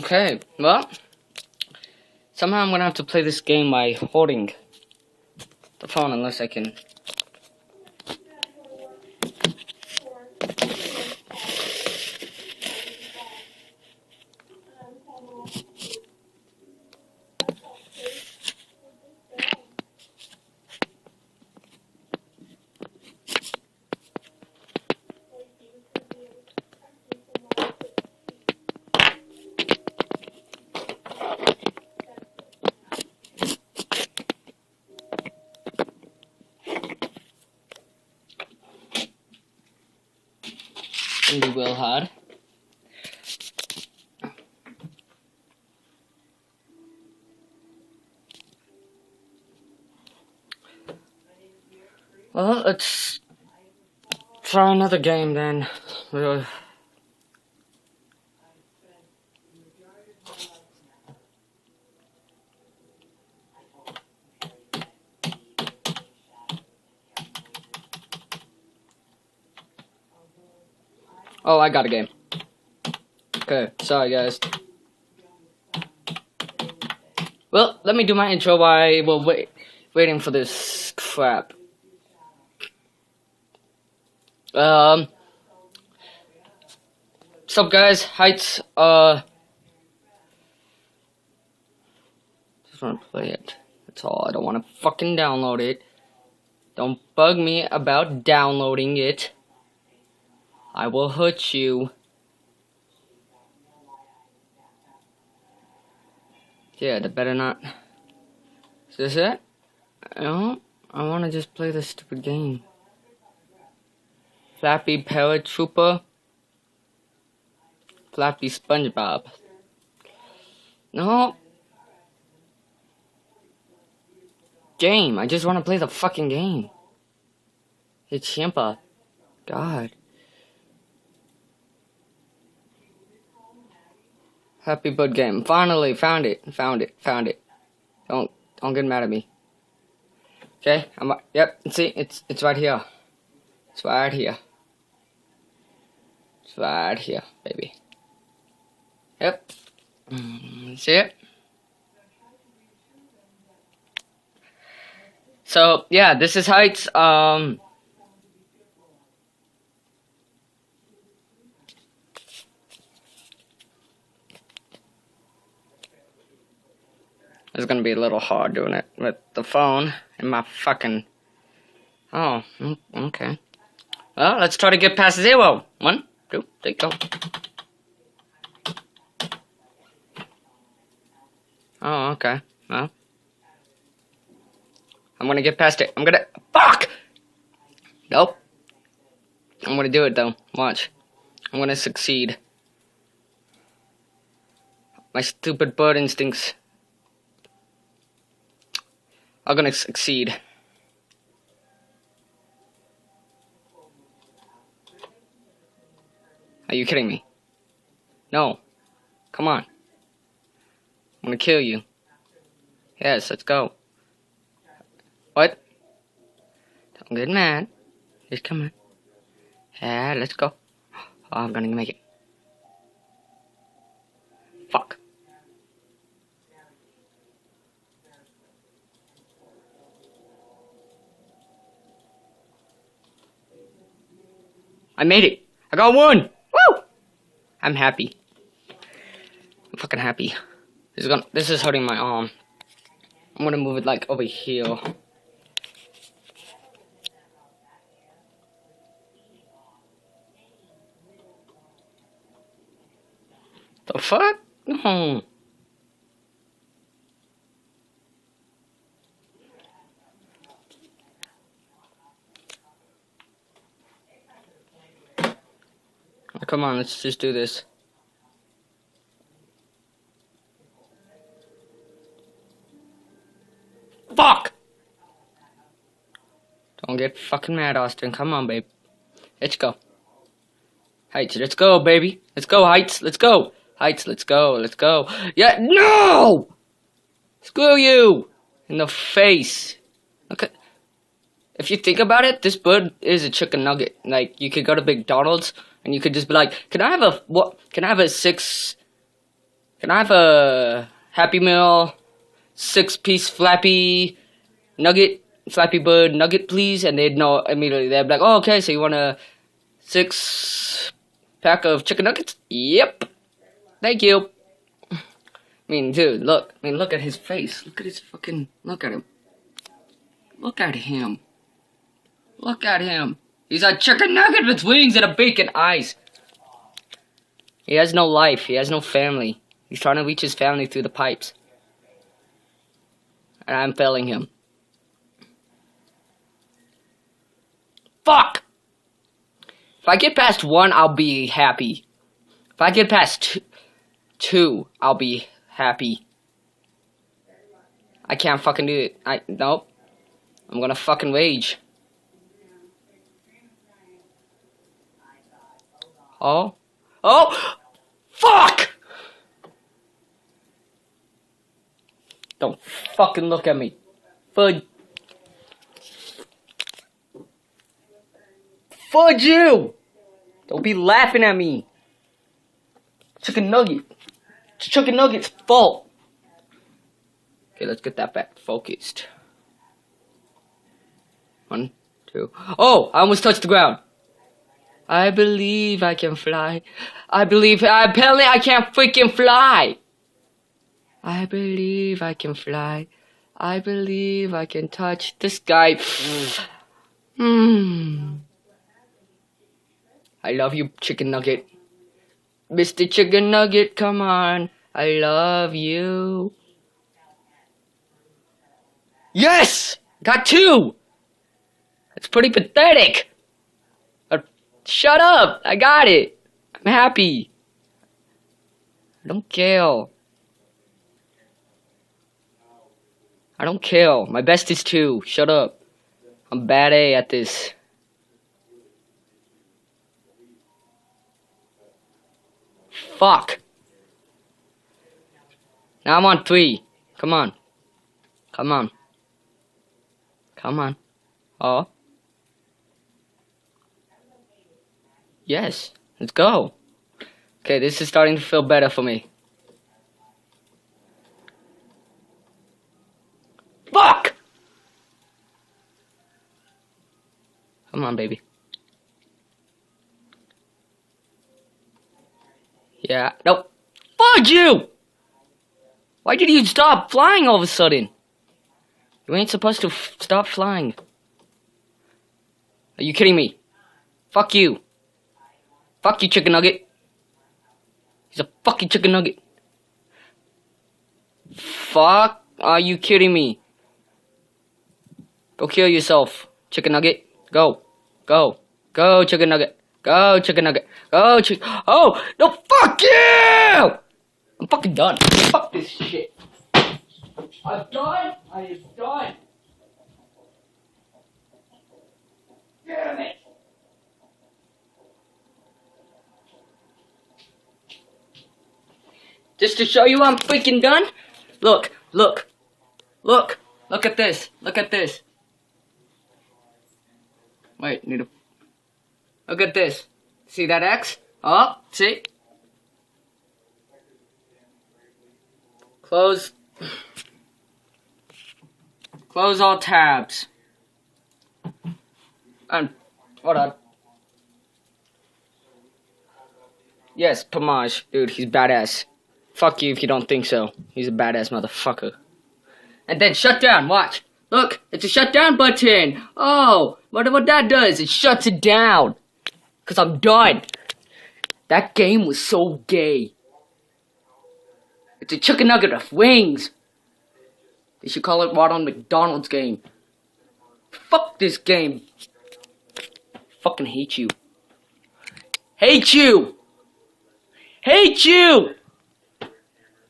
Okay, well, somehow I'm gonna have to play this game by holding the phone unless I can. Be real hard. Well, let's try another game then. Oh, I got a game. Okay, sorry guys. Well, let me do my intro while we're waiting for this crap. Sup guys, Heights, just wanna play it. That's all, I don't wanna fucking download it. Don't bug me about downloading it. I will hurt you. Yeah, that better not. Is this it? No, I wanna just play this stupid game. Flappy Paratrooper. Flappy SpongeBob. No. Game, I just wanna play the fucking game. Hey Champa. God. Happy Bird game. Finally found it. Found it. Don't get mad at me. Okay, yep, see, it's right here. It's right here. It's right here, baby. Yep. See it? So yeah, this is Heights. It's gonna be a little hard doing it with the phone and my fucking. Oh, okay. Well, let's try to get past 0. 1, 2, 3, go. Oh, okay. Well, I'm gonna get past it. Fuck! Nope. I'm gonna do it though. Watch. I'm gonna succeed. My stupid bird instincts are gonna succeed. Are you kidding me? No. Come on. I'm gonna kill you. Yes, let's go. What? Don't get mad. Just come on. Yeah, let's go. Oh, I'm gonna make it. Fuck. I made it. I got 1. Woo! I'm happy. I'm fucking happy. This is hurting my arm. I'm gonna move it like over here. The fuck? No. Come on, let's just do this. Fuck! Don't get fucking mad, Austin. Come on, babe. Let's go. Heights, let's go, baby. Let's go, Heights. Let's go. Heights, let's go. Let's go. Yeah, no! Screw you! In the face. Okay. If you think about it, this bird is a chicken nugget. Like, you could go to McDonald's and you could just be like, can I have a 6 Can I have a Happy Meal, 6-piece Flappy Bird nugget, please? And they'd know immediately. They'd be like, oh, okay, so you want a 6-pack of chicken nuggets? Yep. Thank you. I mean, dude, look. I mean, look at his face. Look at his fucking... Look at him. Look at him. Look at him. He's a chicken nugget with wings and a bacon eyes. He has no life. He has no family. He's trying to reach his family through the pipes. And I'm failing him. Fuck! If I get past 1, I'll be happy. If I get past 2, I'll be happy. I can't fucking do it. Nope. I'm gonna fucking rage. Oh. Oh! Fuck! Don't fucking look at me. Fudge you! Don't be laughing at me. Chicken nugget. It's chicken nugget's fault. Okay, let's get that back focused. 1, 2. Oh, I almost touched the ground. I believe I can fly. Apparently I can't freaking fly. I believe I can fly. I believe I can touch the sky. I love you, chicken nugget. Mr. Chicken Nugget, come on. I love you. Yes! Got 2! That's pretty pathetic. Shut up! I got it. I'm happy. I don't care. I don't care. My best is 2. Shut up. I'm bad A at this. Fuck. Now I'm on 3. Come on. Come on. Come on. Oh. Yes. Let's go. Okay, this is starting to feel better for me. Fuck! Come on, baby. Yeah. Nope. Fuck you! Why did you stop flying all of a sudden? You ain't supposed to stop flying. Are you kidding me? Fuck you. Fuck you, chicken nugget. He's a fucking chicken nugget. Fuck. Are you kidding me? Go kill yourself, chicken nugget. Go. Go. Go, chicken nugget. Go, chicken nugget. Go, chicken. Oh, no, fuck you! I'm fucking done. Fuck this shit. I'm done. I am done. Damn it. Just to show you I'm freaking done. Look, look, look, look at this. Look at this. Wait, need to. Look at this. See that X? Oh, see? Close. Close all tabs. And hold on. Yes, Pamaj, dude, he's badass. Fuck you if you don't think so. He's a badass motherfucker. And then shut down, watch. Look, it's a shutdown button. Oh, what that does, it shuts it down. Cause I'm done. That game was so gay. It's a chicken nugget with wings. They should call it Ronald McDonald's game. Fuck this game. Fucking hate you. Hate you! Hate you!